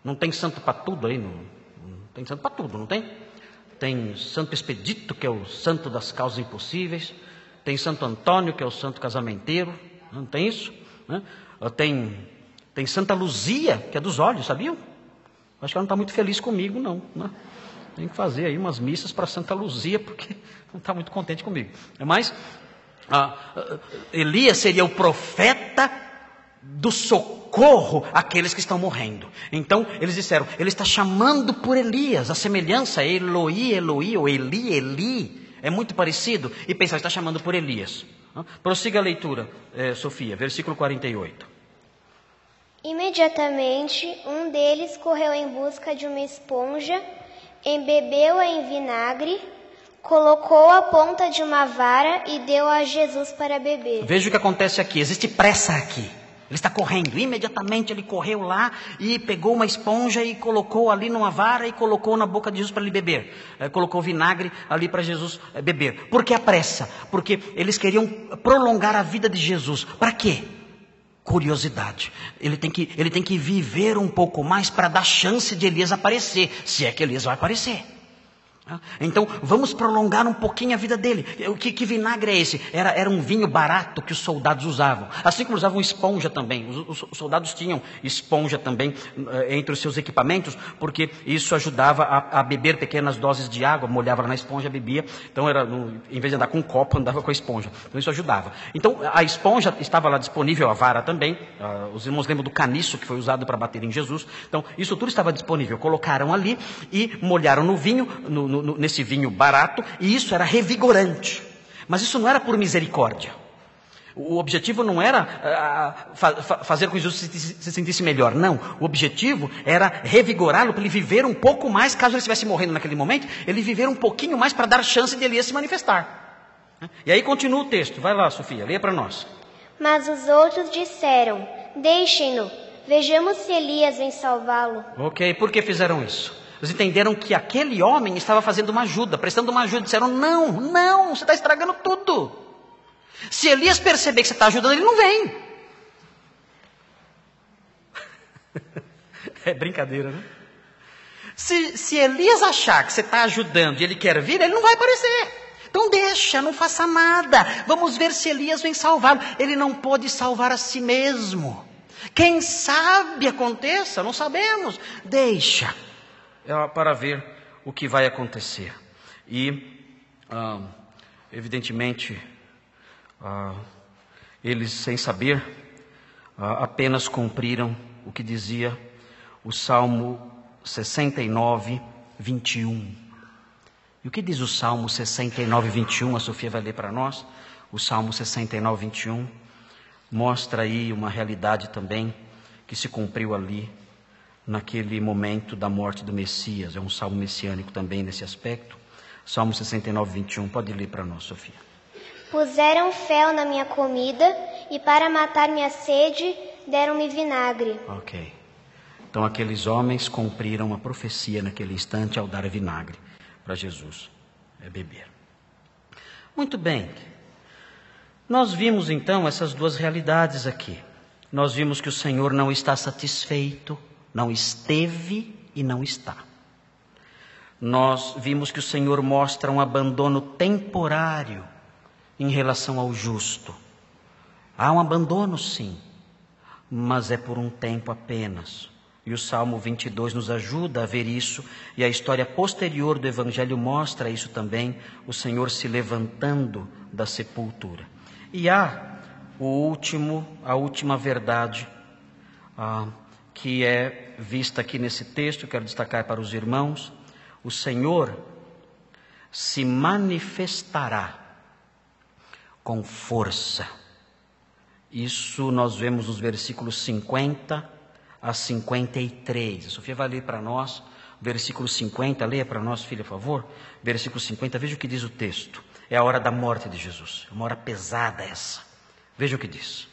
Não tem santo para tudo aí? Não tem santo para tudo, não tem? Tem Santo Expedito, que é o santo das causas impossíveis. Tem Santo Antônio, que é o santo casamenteiro. Não tem isso? Tem Santa Luzia, que é dos olhos, sabiam? Acho que ela não está muito feliz comigo, não. Né? Tem que fazer aí umas missas para Santa Luzia, porque não está muito contente comigo. Mas Elias seria o profeta do socorro àqueles que estão morrendo. Então, eles disseram, ele está chamando por Elias, a semelhança, Eloi, Eloi, ou Eli, Eli, é muito parecido, e pensaram, está chamando por Elias. Prossiga a leitura, Sofia, versículo 48. Imediatamente, um deles correu em busca de uma esponja, embebeu-a em vinagre, colocou a ponta de uma vara e deu a Jesus para beber. Veja o que acontece aqui, existe pressa aqui. Ele está correndo, imediatamente ele correu lá e pegou uma esponja e colocou ali numa vara e colocou na boca de Jesus para ele beber. Colocou vinagre ali para Jesus beber. Por que a pressa? Porque eles queriam prolongar a vida de Jesus. Para quê? Curiosidade. Ele tem que viver um pouco mais para dar chance de Elias aparecer, se é que Elias vai aparecer. Então, vamos prolongar um pouquinho a vida dele. Que vinagre é esse? Era um vinho barato que os soldados usavam. Assim como usavam esponja também. Os soldados tinham esponja também entre os seus equipamentos, porque isso ajudava a beber pequenas doses de água, molhava na esponja, bebia. Então, em vez de andar com um copo, andava com a esponja. Então, isso ajudava. Então, a esponja estava lá disponível, a vara também. Os irmãos lembram do caniço que foi usado para bater em Jesus. Então, isso tudo estava disponível. Colocaram ali e molharam no vinho, nesse vinho barato, e isso era revigorante. Mas isso não era por misericórdia. O objetivo não era fazer com que Jesus se sentisse melhor, não. O objetivo era revigorá-lo para ele viver um pouco mais, caso ele estivesse morrendo naquele momento, ele viver um pouquinho mais para dar chance de Elias se manifestar. E aí continua o texto, vai lá, Sofia, leia para nós. Mas os outros disseram: deixem-no, vejamos se Elias vem salvá-lo. Ok, por que fizeram isso? Eles entenderam que aquele homem estava fazendo uma ajuda, prestando uma ajuda. Disseram: não, você está estragando tudo. Se Elias perceber que você está ajudando, ele não vem. É brincadeira, né? Se Elias achar que você está ajudando e ele quer vir, ele não vai aparecer. Então deixa, não faça nada. Vamos ver se Elias vem salvá-lo. Ele não pode salvar a si mesmo. Quem sabe aconteça, não sabemos. Deixa, para ver o que vai acontecer. E, evidentemente, eles, sem saber, apenas cumpriram o que dizia o Salmo 69, 21. E o que diz o Salmo 69, 21? A Sofia vai ler para nós. O Salmo 69, 21 mostra aí uma realidade também que se cumpriu ali, naquele momento da morte do Messias. É um salmo messiânico também nesse aspecto. Salmo 69, 21. Pode ler para nós, Sofia. Puseram fel na minha comida e para matar minha sede deram-me vinagre. Ok. Então aqueles homens cumpriram a profecia naquele instante ao dar vinagre para Jesus beber. Muito bem. Nós vimos então essas duas realidades aqui. Nós vimos que o Senhor não está satisfeito, não esteve e não está. Nós vimos que o Senhor mostra um abandono temporário em relação ao justo. Há um abandono, sim, mas é por um tempo apenas. E o Salmo 22 nos ajuda a ver isso, e a história posterior do Evangelho mostra isso também, o Senhor se levantando da sepultura. E há a última verdade que é vista aqui nesse texto, quero destacar para os irmãos: o Senhor se manifestará com força. Isso nós vemos nos versículos 50 a 53. A Sofia vai ler para nós, versículo 50, leia para nós, filha, por favor. Versículo 50, veja o que diz o texto. É a hora da morte de Jesus, uma hora pesada essa. Veja o que diz.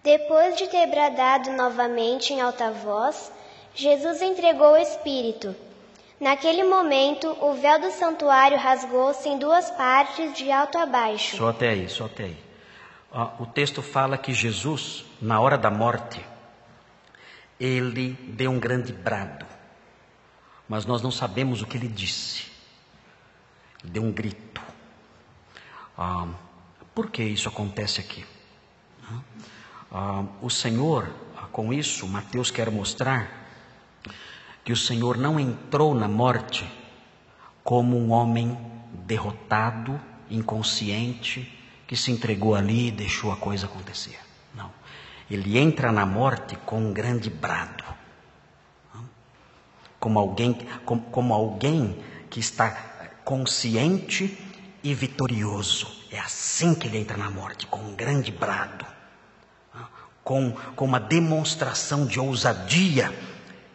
Depois de ter bradado novamente em alta voz, Jesus entregou o Espírito. Naquele momento, o véu do santuário rasgou-se em duas partes, de alto a baixo. Só até aí. O texto fala que Jesus, na hora da morte, ele deu um grande brado. Mas nós não sabemos o que ele disse. Ele deu um grito. Por que isso acontece aqui? O Senhor, com isso, Mateus quer mostrar que o Senhor não entrou na morte como um homem derrotado, inconsciente, que se entregou ali e deixou a coisa acontecer. Não. Ele entra na morte com um grande brado. Como alguém que está consciente e vitorioso. É assim que ele entra na morte, com um grande brado. Com uma demonstração de ousadia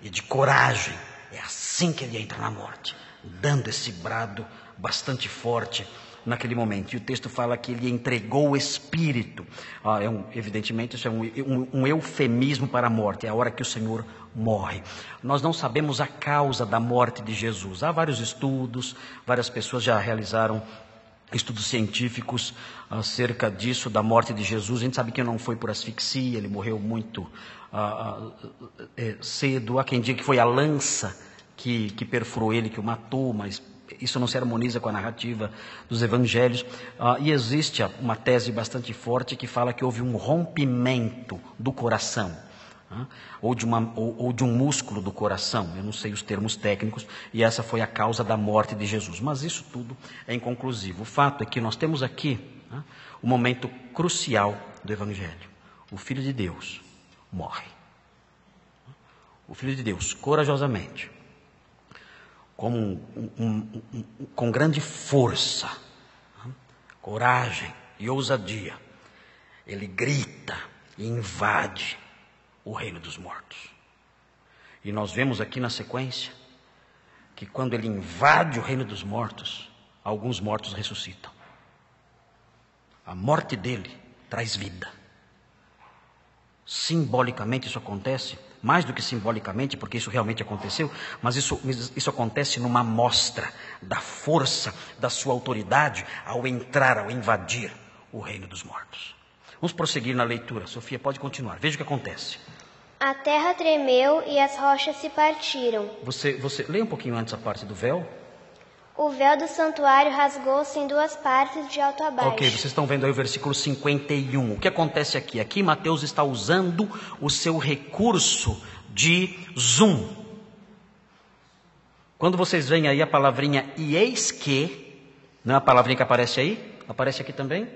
e de coragem. É assim que ele entra na morte, dando esse brado bastante forte naquele momento. E o texto fala que ele entregou o Espírito. Evidentemente isso é um eufemismo para a morte. É a hora que o Senhor morre. Nós não sabemos a causa da morte de Jesus. Há vários estudos, várias pessoas já realizaram estudos científicos acerca disso, da morte de Jesus. A gente sabe que não foi por asfixia, ele morreu muito cedo. Há quem diga que foi a lança que perfurou ele, que o matou, mas isso não se harmoniza com a narrativa dos evangelhos. E existe uma tese bastante forte que fala que houve um rompimento do coração, ou de um músculo do coração. Eu não sei os termos técnicos, e essa foi a causa da morte de Jesus. Mas isso tudo é inconclusivo. O fato é que nós temos aqui o momento crucial do evangelho. O Filho de Deus morre. O Filho de Deus, corajosamente, com grande força, coragem e ousadia, ele grita e invade o reino dos mortos. E nós vemos aqui na sequência que quando ele invade o reino dos mortos, alguns mortos ressuscitam. A morte dele traz vida. Simbolicamente isso acontece, mais do que simbolicamente, porque isso realmente aconteceu, mas isso acontece numa amostra da força da sua autoridade ao entrar, ao invadir o reino dos mortos. Vamos prosseguir na leitura. Sofia, pode continuar. Veja o que acontece. A terra tremeu e as rochas se partiram. Você leia um pouquinho antes a parte do véu. O véu do santuário rasgou-se em duas partes, de alto a baixo. Ok, vocês estão vendo aí o versículo 51. O que acontece aqui? Aqui Mateus está usando o seu recurso de zoom. Quando vocês veem aí a palavrinha e eis que, não é a palavrinha que aparece aí? Aparece aqui também?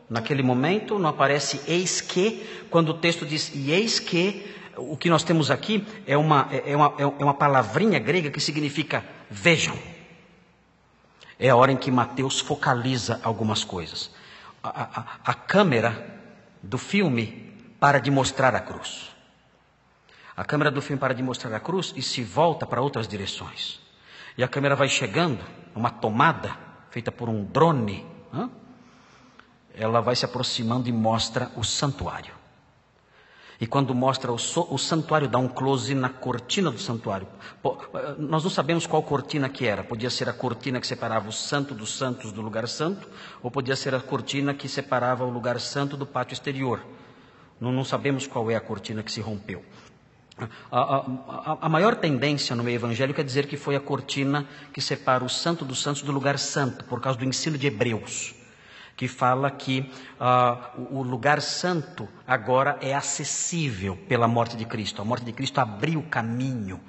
Naquele momento não aparece eis que, quando o texto diz e eis que, o que nós temos aqui é uma palavrinha grega que significa vejam. É a hora em que Mateus focaliza algumas coisas. A câmera do filme para de mostrar a cruz. A câmera do filme para de mostrar a cruz e se volta para outras direções. E a câmera vai chegando, uma tomada feita por um drone, ela vai se aproximando e mostra o santuário. E quando mostra o santuário, dá um close na cortina do santuário. Nós não sabemos qual cortina que era. Podia ser a cortina que separava o santo dos santos do lugar santo, ou podia ser a cortina que separava o lugar santo do pátio exterior. Não sabemos qual é a cortina que se rompeu. A maior tendência no meio evangélico é dizer que foi a cortina que separa o santo dos santos do lugar santo, por causa do ensino de Hebreus, que fala que o lugar santo agora é acessível pela morte de Cristo. A morte de Cristo abriu o caminho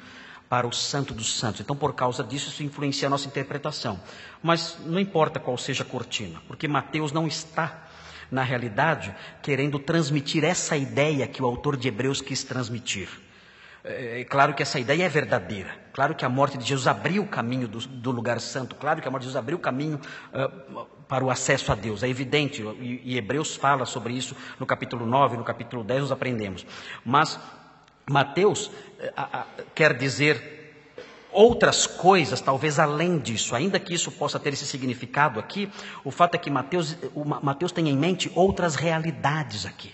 para o santo dos santos. Então, por causa disso, isso influencia a nossa interpretação. Mas não importa qual seja a cortina, porque Mateus não está, na realidade, querendo transmitir essa ideia que o autor de Hebreus quis transmitir. É claro que essa ideia é verdadeira. Claro que a morte de Jesus abriu o caminho do lugar santo. Claro que a morte de Jesus abriu o caminho para o acesso a Deus. É evidente, e Hebreus fala sobre isso no capítulo 9, no capítulo 10 nós aprendemos. Mas Mateus quer dizer outras coisas, talvez além disso. Ainda que isso possa ter esse significado aqui, o fato é que Mateus tem em mente outras realidades aqui,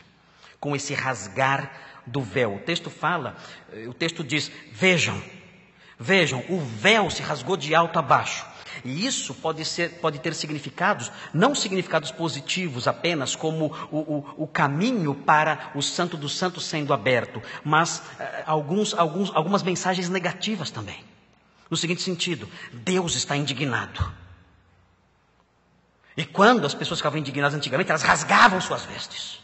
com esse rasgar do véu. O texto diz, vejam, o véu se rasgou de alto a baixo. E isso pode ter significados, não significados positivos apenas, como o caminho para o santo dos santos sendo aberto, mas algumas mensagens negativas também. No seguinte sentido, Deus está indignado. E quando as pessoas ficavam indignadas antigamente, elas rasgavam suas vestes.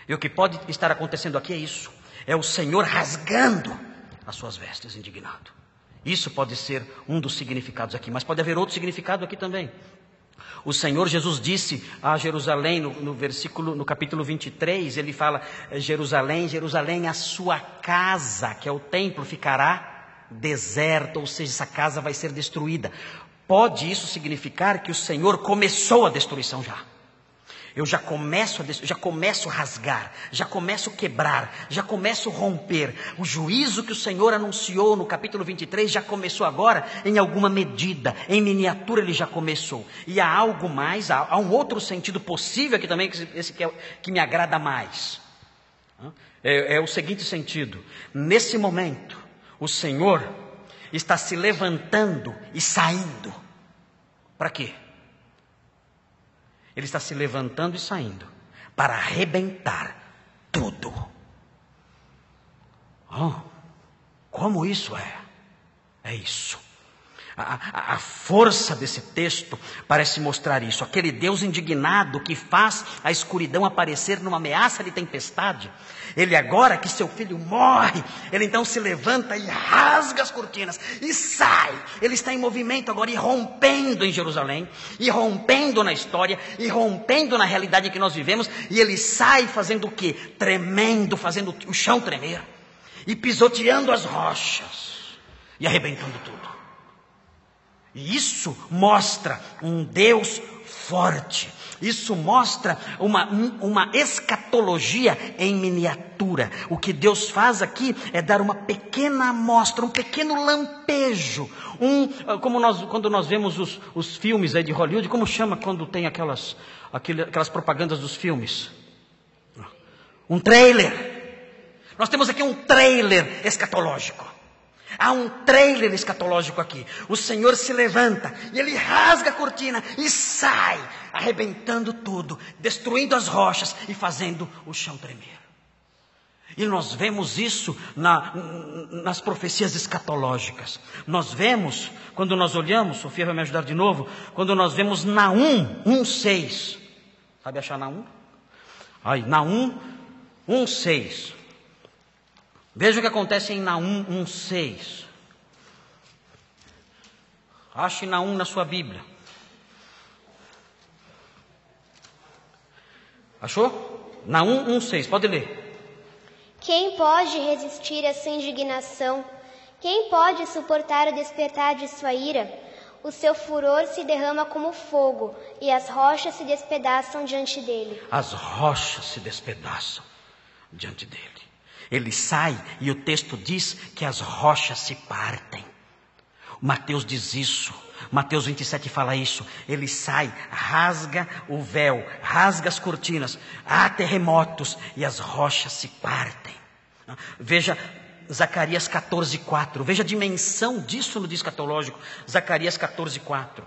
E o que pode estar acontecendo aqui é isso. É o Senhor rasgando as suas vestes, indignado. Isso pode ser um dos significados aqui, mas pode haver outro significado aqui também. O Senhor Jesus disse a Jerusalém, no capítulo 23, ele fala, Jerusalém, Jerusalém, a sua casa, que é o templo, ficará deserta, ou seja, essa casa vai ser destruída. Pode isso significar que o Senhor começou a destruição já? Eu já começo a rasgar, já começo a quebrar, já começo a romper. O juízo que o Senhor anunciou no capítulo 23 já começou agora, em alguma medida, em miniatura ele já começou. E há algo mais, há um outro sentido possível aqui também, esse que me agrada mais. É o seguinte sentido, nesse momento, o Senhor está se levantando e saindo. Para quê? Ele está se levantando e saindo para arrebentar tudo. Como isso é? É isso. A força desse texto parece mostrar isso. Aquele Deus indignado que faz a escuridão aparecer numa ameaça de tempestade. Ele agora que seu filho morre, ele então se levanta e rasga as cortinas e sai. Ele está em movimento agora e rompendo em Jerusalém, e rompendo na história, e rompendo na realidade em que nós vivemos. E ele sai fazendo o quê? Tremendo, fazendo o chão tremer, e pisoteando as rochas, e arrebentando tudo. E isso mostra um Deus forte. Isso mostra uma escatologia em miniatura. O que Deus faz aqui é dar uma pequena amostra, um pequeno lampejo. Quando nós vemos os filmes aí de Hollywood, como chama quando tem aquelas propagandas dos filmes? Um trailer. Nós temos aqui um trailer escatológico. Há um trailer escatológico aqui. O Senhor se levanta e Ele rasga a cortina e sai, arrebentando tudo, destruindo as rochas e fazendo o chão tremer. E nós vemos isso nas profecias escatológicas. Nós vemos, quando nós olhamos, Sofia vai me ajudar de novo, quando nós vemos Naum 1:6. Sabe achar Naum? Aí, Naum 1:6. Veja o que acontece em Naum 1:6. Ache Naum na sua Bíblia. Achou? Naum 1:6, pode ler. Quem pode resistir à sua indignação? Quem pode suportar o despertar de sua ira? O seu furor se derrama como fogo, e as rochas se despedaçam diante dele. As rochas se despedaçam diante dele. Ele sai e o texto diz que as rochas se partem. Mateus diz isso. Mateus 27 fala isso. Ele sai, rasga o véu, rasga as cortinas. Há terremotos e as rochas se partem. Veja Zacarias 14:4. Veja a dimensão disso no dia escatológico. Zacarias 14:4.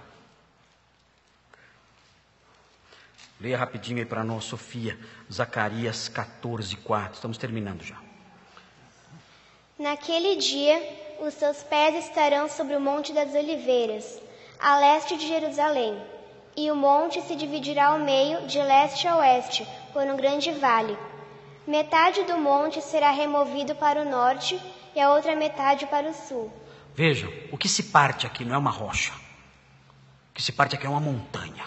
Leia rapidinho aí para nós, Sofia. Zacarias 14:4. Estamos terminando já. Naquele dia, os seus pés estarão sobre o Monte das Oliveiras, a leste de Jerusalém, e o monte se dividirá ao meio, de leste a oeste, por um grande vale. Metade do monte será removido para o norte e a outra metade para o sul. Vejam, o que se parte aqui não é uma rocha. O que se parte aqui é uma montanha.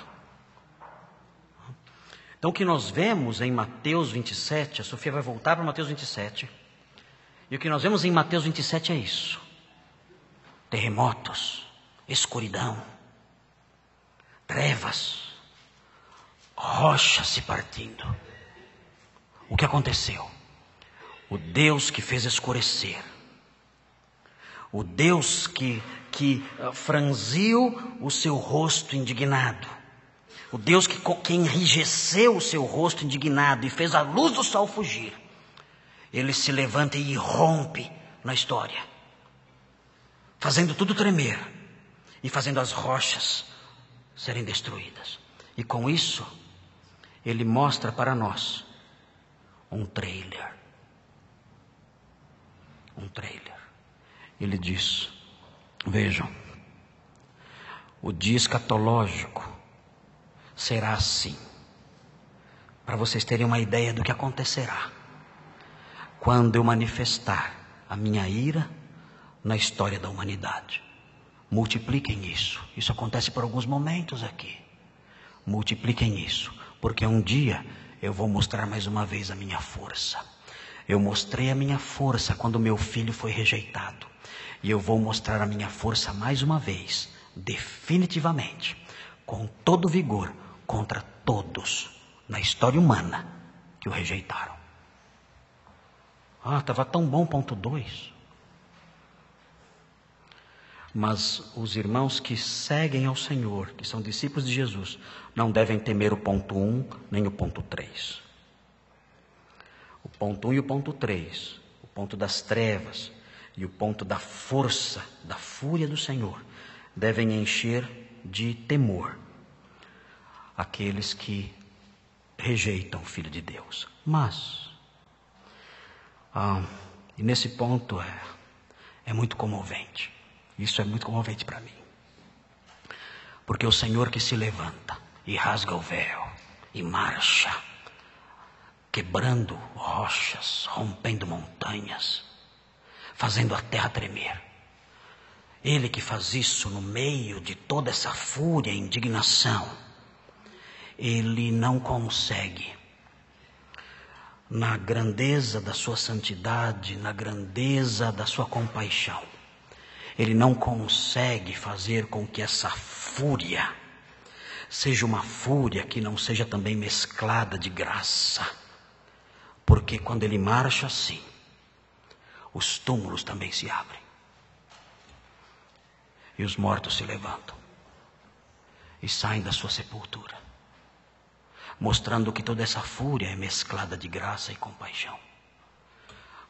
Então o que nós vemos em Mateus 27, a Sofia vai voltar para Mateus 27, e o que nós vemos em Mateus 27 é isso: terremotos, escuridão, trevas, rochas se partindo. O que aconteceu? O Deus que fez escurecer, o Deus que franziu o seu rosto indignado, o Deus que enrijeceu o seu rosto indignado e fez a luz do sol fugir, Ele se levanta e irrompe na história, fazendo tudo tremer e fazendo as rochas serem destruídas. E com isso, Ele mostra para nós um trailer. Um trailer. Ele diz: vejam, o dia escatológico será assim, para vocês terem uma ideia do que acontecerá quando eu manifestar a minha ira na história da humanidade. Multipliquem isso. Isso acontece por alguns momentos aqui. Multipliquem isso, porque um dia eu vou mostrar mais uma vez a minha força. Eu mostrei a minha força quando meu filho foi rejeitado, e eu vou mostrar a minha força mais uma vez, definitivamente, com todo vigor, contra todos na história humana que o rejeitaram. Estava tão bom, ponto 2. Mas os irmãos que seguem ao Senhor, que são discípulos de Jesus, não devem temer o ponto 1 nem o ponto 3. O ponto 1 e o ponto 3, o ponto das trevas e o ponto da força, da fúria do Senhor, devem encher de temor aqueles que rejeitam o Filho de Deus. Mas, e nesse ponto é muito comovente. Isso é muito comovente para mim. Porque o Senhor que se levanta e rasga o véu e marcha, quebrando rochas, rompendo montanhas, fazendo a terra tremer. Ele que faz isso no meio de toda essa fúria e indignação, Ele não consegue, na grandeza da sua santidade, na grandeza da sua compaixão, Ele não consegue fazer com que essa fúria seja uma fúria que não seja também mesclada de graça. Porque quando ele marcha assim, os túmulos também se abrem. E os mortos se levantam. E saem da sua sepultura. Mostrando que toda essa fúria é mesclada de graça e compaixão.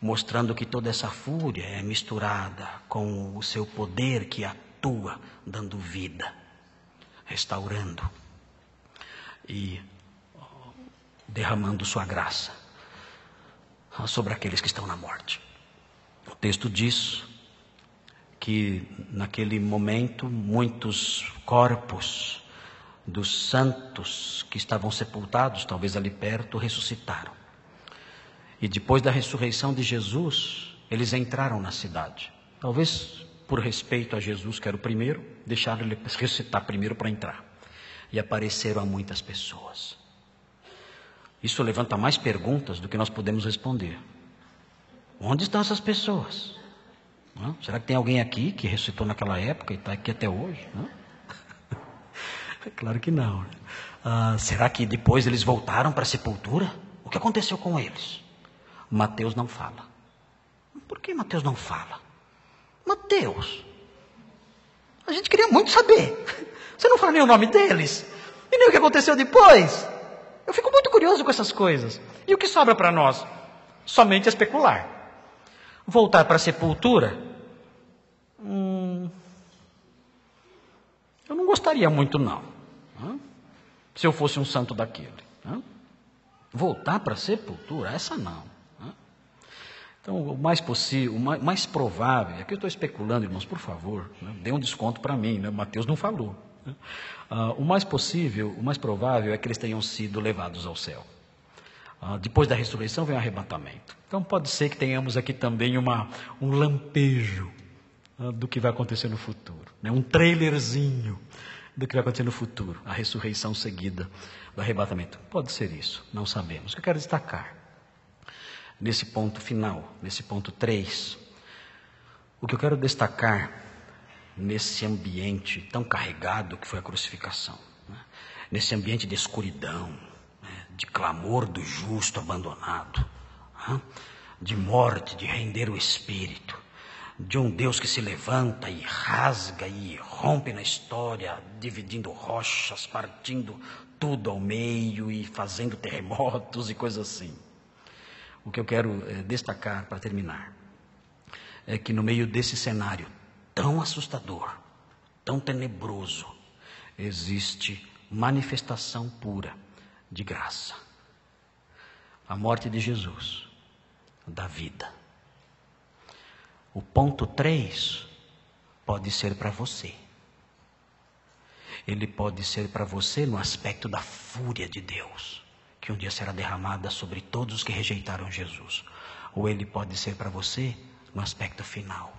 Mostrando que toda essa fúria é misturada com o seu poder que atua, dando vida, restaurando e derramando sua graça sobre aqueles que estão na morte. O texto diz que naquele momento muitos corpos dos santos que estavam sepultados, talvez ali perto, ressuscitaram. E depois da ressurreição de Jesus, eles entraram na cidade. Talvez por respeito a Jesus, que era o primeiro, deixaram ele ressuscitar primeiro para entrar. E apareceram a muitas pessoas. Isso levanta mais perguntas do que nós podemos responder. Onde estão essas pessoas? Será que tem alguém aqui que ressuscitou naquela época e está aqui até hoje? Claro que não. Será que depois eles voltaram para a sepultura? O que aconteceu com eles? Mateus não fala. Por que Mateus não fala? Mateus, a gente queria muito saber. Você não fala nem o nome deles? E nem o que aconteceu depois? Eu fico muito curioso com essas coisas. E o que sobra para nós? Somente especular. Voltar para a sepultura? Eu não gostaria muito não. Se eu fosse um santo daquele. Voltar para a sepultura? Essa não. Então, o mais possível, o mais provável, aqui eu estou especulando, irmãos, por favor, dê um desconto para mim, Mateus não falou. O mais possível, o mais provável é que eles tenham sido levados ao céu. Depois da ressurreição vem o arrebatamento. Então pode ser que tenhamos aqui também um lampejo do que vai acontecer no futuro, um trailerzinho do que vai acontecer no futuro, a ressurreição seguida do arrebatamento. Pode ser isso, não sabemos. O que eu quero destacar nesse ponto final, nesse ponto 3, o que eu quero destacar nesse ambiente tão carregado que foi a crucificação, nesse ambiente de escuridão, de clamor do justo abandonado, de morte, de render o espírito, de um Deus que se levanta e rasga e rompe na história, dividindo rochas, partindo tudo ao meio e fazendo terremotos e coisas assim. O que eu quero destacar para terminar é que no meio desse cenário tão assustador, tão tenebroso, existe manifestação pura de graça. A morte de Jesus dá vida. O ponto 3 pode ser para você. Ele pode ser para você no aspecto da fúria de Deus, que um dia será derramada sobre todos os que rejeitaram Jesus. Ou ele pode ser para você no aspecto final,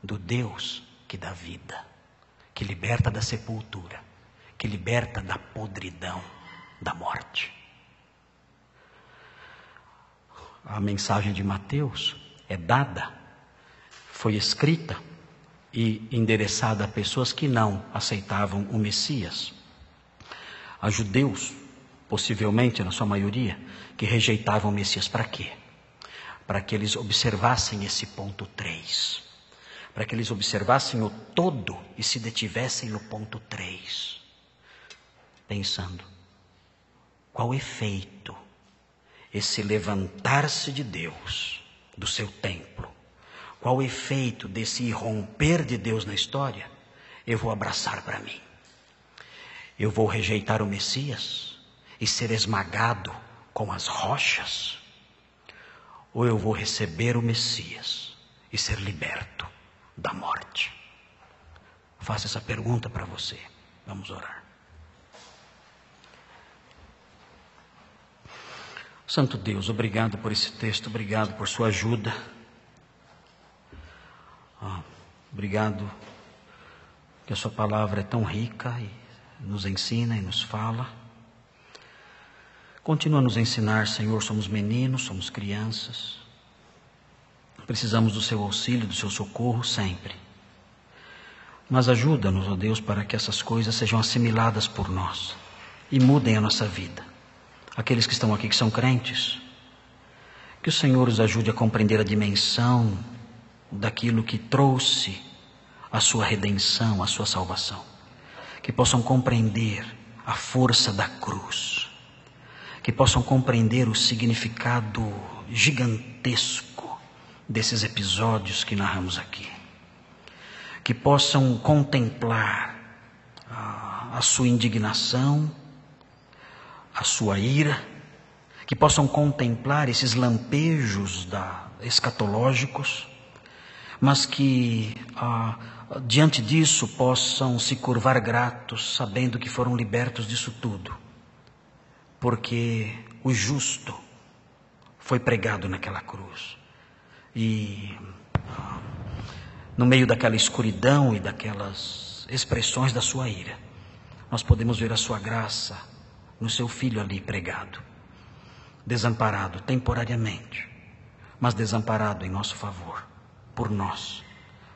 do Deus que dá vida, que liberta da sepultura, que liberta da podridão, da morte. A mensagem de Mateus é dada, foi escrita e endereçada a pessoas que não aceitavam o Messias. A judeus, possivelmente na sua maioria, que rejeitavam o Messias. Para quê? Para que eles observassem esse ponto 3. Para que eles observassem o todo e se detivessem no ponto 3. Pensando, qual efeito esse levantar-se de Deus, do seu templo, qual efeito desse irromper de Deus na história, eu vou abraçar para mim? Eu vou rejeitar o Messias e ser esmagado com as rochas? Ou eu vou receber o Messias e ser liberto da morte? Faço essa pergunta para você. Vamos orar. Santo Deus, obrigado por esse texto, obrigado por sua ajuda. Obrigado que a sua palavra é tão rica e nos ensina e nos fala. Continua a nos ensinar, Senhor. Somos meninos, somos crianças. Precisamos do seu auxílio, do seu socorro sempre. Mas ajuda-nos, ó Deus, para que essas coisas sejam assimiladas por nós e mudem a nossa vida. Aqueles que estão aqui que são crentes, que o Senhor os ajude a compreender a dimensão daquilo que trouxe a sua redenção, a sua salvação. Que possam compreender a força da cruz. Que possam compreender o significado gigantesco desses episódios que narramos aqui. Que possam contemplar a sua indignação, a sua ira, que possam contemplar esses lampejos escatológicos, mas que diante disso possam se curvar gratos, sabendo que foram libertos disso tudo, porque o justo foi pregado naquela cruz. E no meio daquela escuridão e daquelas expressões da sua ira, nós podemos ver a sua graça no seu Filho ali pregado, desamparado temporariamente, mas desamparado em nosso favor, por nós,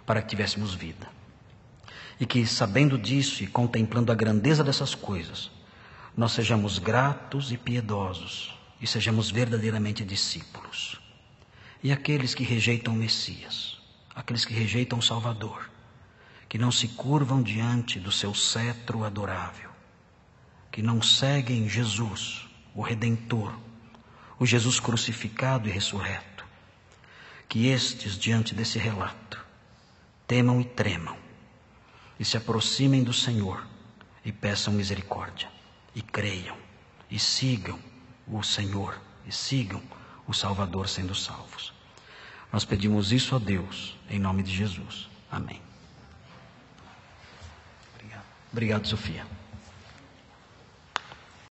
para que tivéssemos vida. E que, sabendo disso e contemplando a grandeza dessas coisas, nós sejamos gratos e piedosos e sejamos verdadeiramente discípulos. E aqueles que rejeitam o Messias, aqueles que rejeitam o Salvador, que não se curvam diante do seu cetro adorável, que não seguem Jesus, o Redentor, o Jesus crucificado e ressurreto, que estes, diante desse relato, temam e tremam, e se aproximem do Senhor e peçam misericórdia, e creiam, e sigam o Senhor, e sigam o Salvador sendo salvos. Nós pedimos isso a Deus, em nome de Jesus. Amém. Obrigado, Sofia.